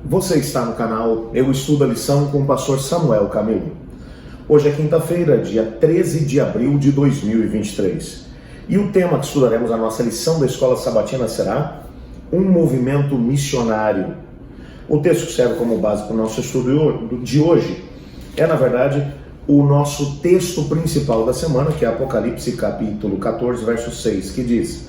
Você está no canal Eu Estudo a Lição com o pastor Samuel Camilo. Hoje é quinta-feira, dia 13 de abril de 2023. E o tema que estudaremos na nossa lição da Escola Sabatina será um movimento missionário. O texto que serve como base para o nosso estudo de hoje é, na verdade, o nosso texto principal da semana, que é Apocalipse capítulo 14, verso 6, que diz: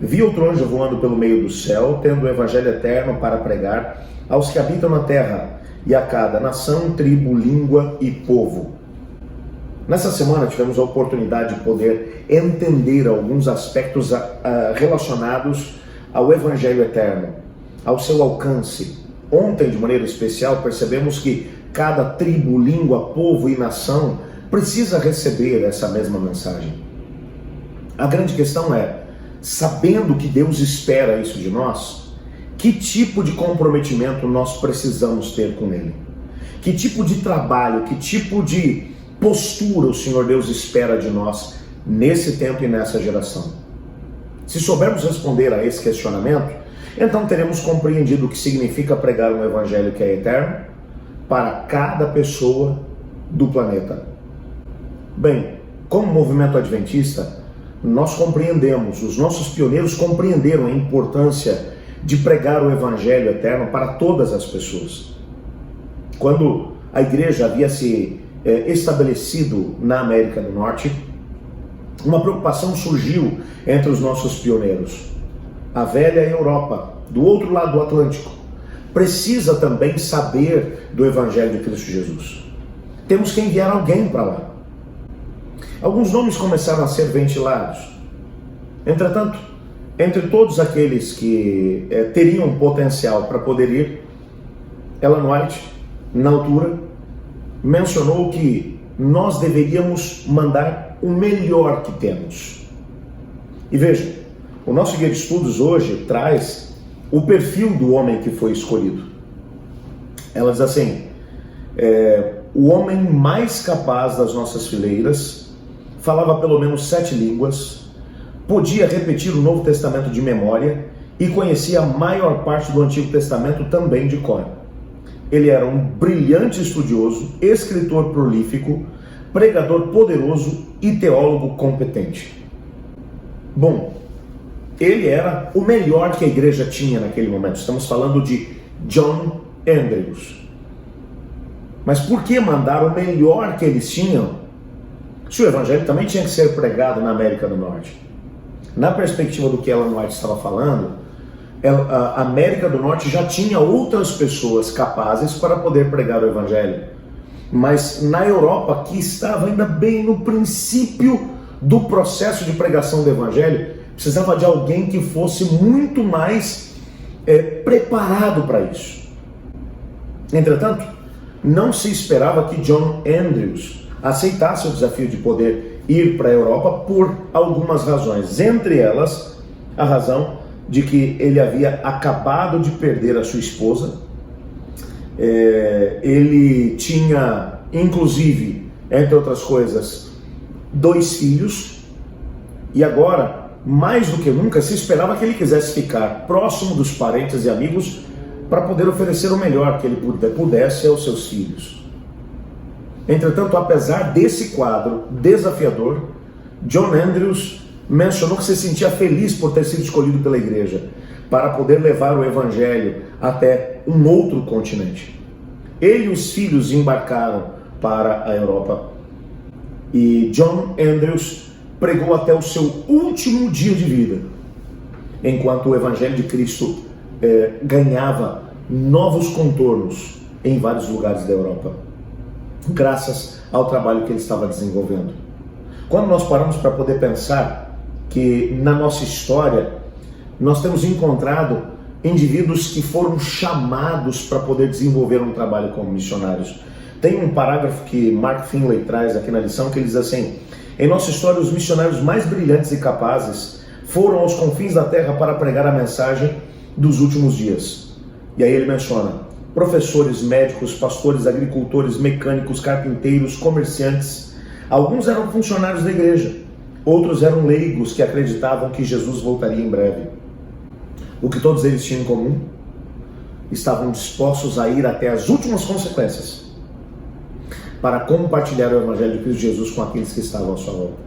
Vi outro anjo voando pelo meio do céu, tendo o evangelho eterno para pregar aos que habitam na terra, e a cada nação, tribo, língua e povo. Nessa semana tivemos a oportunidade de poder entender alguns aspectos relacionados ao evangelho eterno, ao seu alcance. Ontem, de maneira especial, percebemos que cada tribo, língua, povo e nação precisa receber essa mesma mensagem. A grande questão é, sabendo que Deus espera isso de nós, que tipo de comprometimento nós precisamos ter com Ele? Que tipo de trabalho, que tipo de postura o Senhor Deus espera de nós nesse tempo e nessa geração? Se soubermos responder a esse questionamento, então teremos compreendido o que significa pregar um evangelho que é eterno para cada pessoa do planeta. Bem, como movimento adventista, nós compreendemos, os nossos pioneiros compreenderam a importância de pregar o evangelho eterno para todas as pessoas. Quando a igreja havia se estabelecido na América do Norte, uma preocupação surgiu entre os nossos pioneiros. A velha Europa, do outro lado do Atlântico, precisa também saber do evangelho de Cristo Jesus. Temos que enviar alguém para lá. Alguns nomes começaram a ser ventilados. Entretanto, entre todos aqueles que teriam potencial para poder ir, Ellen White, na altura, mencionou que nós deveríamos mandar o melhor que temos. E veja, o nosso guia de estudos hoje traz o perfil do homem que foi escolhido. Ela diz assim: o homem mais capaz das nossas fileiras, falava pelo menos 7 línguas, podia repetir o Novo Testamento de memória e conhecia a maior parte do Antigo Testamento também de cor. Ele era um brilhante estudioso, escritor prolífico, pregador poderoso e teólogo competente. Bom, ele era o melhor que a igreja tinha naquele momento. Estamos falando de John Andrews. Mas por que mandar o melhor que eles tinham, se o evangelho também tinha que ser pregado na América do Norte? Na perspectiva do que Ellen White estava falando, a América do Norte já tinha outras pessoas capazes para poder pregar o evangelho. Mas na Europa, que estava ainda bem no princípio do processo de pregação do evangelho, precisava de alguém que fosse muito mais preparado para isso. Entretanto, não se esperava que John Andrews aceitasse o desafio de poder ir para a Europa por algumas razões. Entre elas, a razão de que ele havia acabado de perder a sua esposa. Ele tinha, inclusive, entre outras coisas, 2 filhos. E agora, mais do que nunca, se esperava que ele quisesse ficar próximo dos parentes e amigos para poder oferecer o melhor que ele pudesse aos seus filhos. Entretanto, apesar desse quadro desafiador, John Andrews mencionou que se sentia feliz por ter sido escolhido pela igreja para poder levar o evangelho até um outro continente. Ele e os filhos embarcaram para a Europa e John Andrews pregou até o seu último dia de vida, enquanto o evangelho de Cristo ganhava novos contornos em vários lugares da Europa, graças ao trabalho que ele estava desenvolvendo. Quando nós paramos para poder pensar que na nossa história nós temos encontrado indivíduos que foram chamados para poder desenvolver um trabalho como missionários. Tem um parágrafo que Mark Finley traz aqui na lição que ele diz assim: em nossa história, os missionários mais brilhantes e capazes foram aos confins da terra para pregar a mensagem dos últimos dias. E aí ele menciona professores, médicos, pastores, agricultores, mecânicos, carpinteiros, comerciantes. Alguns eram funcionários da igreja, outros eram leigos que acreditavam que Jesus voltaria em breve. O que todos eles tinham em comum estavam dispostos a ir até as últimas consequências para compartilhar o Evangelho de Cristo Jesus com aqueles que estavam à sua volta.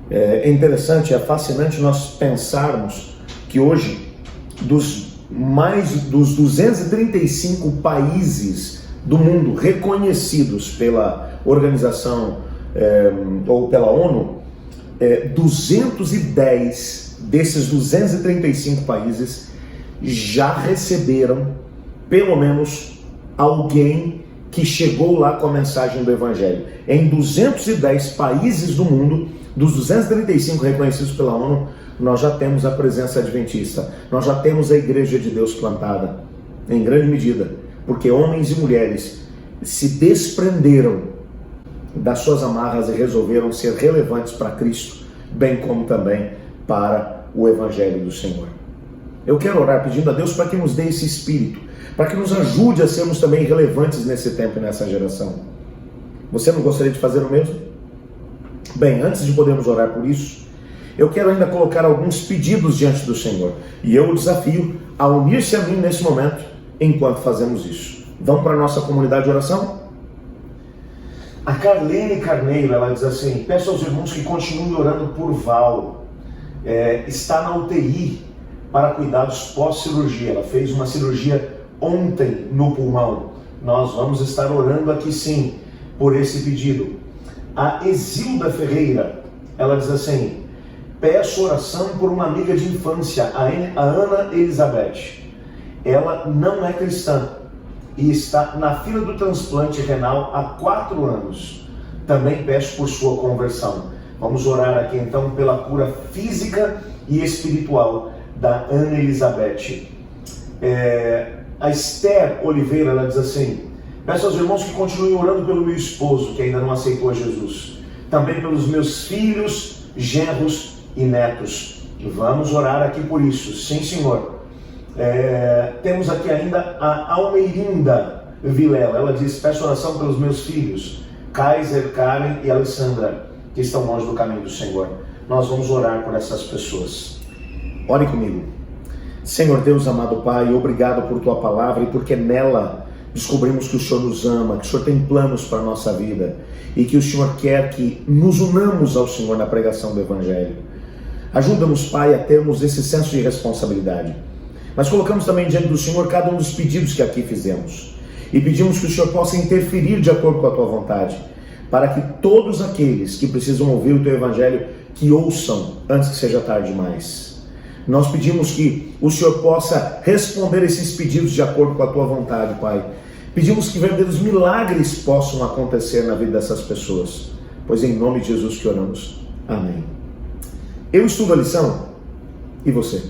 É interessante, é fascinante nós pensarmos que hoje, dos 235 países do mundo reconhecidos pela organização ou pela ONU, 210 desses 235 países já receberam pelo menos alguém que chegou lá com a mensagem do Evangelho. Em 210 países do mundo, dos 235 reconhecidos pela ONU, nós já temos a presença adventista, nós já temos a Igreja de Deus plantada, em grande medida, porque homens e mulheres se desprenderam das suas amarras e resolveram ser relevantes para Cristo, bem como também para o Evangelho do Senhor. Eu quero orar pedindo a Deus para que nos dê esse espírito, para que nos ajude a sermos também relevantes nesse tempo e nessa geração. Você não gostaria de fazer o mesmo? Bem, antes de podermos orar por isso, eu quero ainda colocar alguns pedidos diante do Senhor. E eu o desafio a unir-se a mim nesse momento, enquanto fazemos isso. Vamos para a nossa comunidade de oração? A Carlene Carneiro, ela diz assim: peço aos irmãos que continuem orando por Val. Está na UTI para cuidados pós-cirurgia. Ela fez uma cirurgia ontem no pulmão. Nós vamos estar orando aqui sim por esse pedido. A Exilda Ferreira, ela diz assim: peço oração por uma amiga de infância, a Ana Elizabeth. Ela não é cristã e está na fila do transplante renal há 4 anos. Também peço por sua conversão. Vamos orar aqui então pela cura física e espiritual da Ana Elizabeth. A Esther Oliveira, ela diz assim: peço aos irmãos que continuem orando pelo meu esposo, que ainda não aceitou a Jesus. Também pelos meus filhos, genros e netos. Vamos orar aqui por isso. Sim, Senhor. Temos aqui ainda a Almeirinda Vilela. Ela diz: peço oração pelos meus filhos, Kaiser, Karen e Alessandra, que estão longe do caminho do Senhor. Nós vamos orar por essas pessoas. Ore comigo. Senhor Deus, amado Pai, obrigado por Tua palavra e porque nela descobrimos que o Senhor nos ama, que o Senhor tem planos para a nossa vida e que o Senhor quer que nos unamos ao Senhor na pregação do Evangelho. Ajuda-nos, Pai, a termos esse senso de responsabilidade. Mas colocamos também diante do Senhor cada um dos pedidos que aqui fizemos e pedimos que o Senhor possa interferir de acordo com a Tua vontade, para que todos aqueles que precisam ouvir o Teu Evangelho, que ouçam antes que seja tarde demais. Nós pedimos que o Senhor possa responder esses pedidos de acordo com a Tua vontade, Pai. Pedimos que verdadeiros milagres possam acontecer na vida dessas pessoas, pois em nome de Jesus que oramos. Amém. Eu estudo a lição, e você?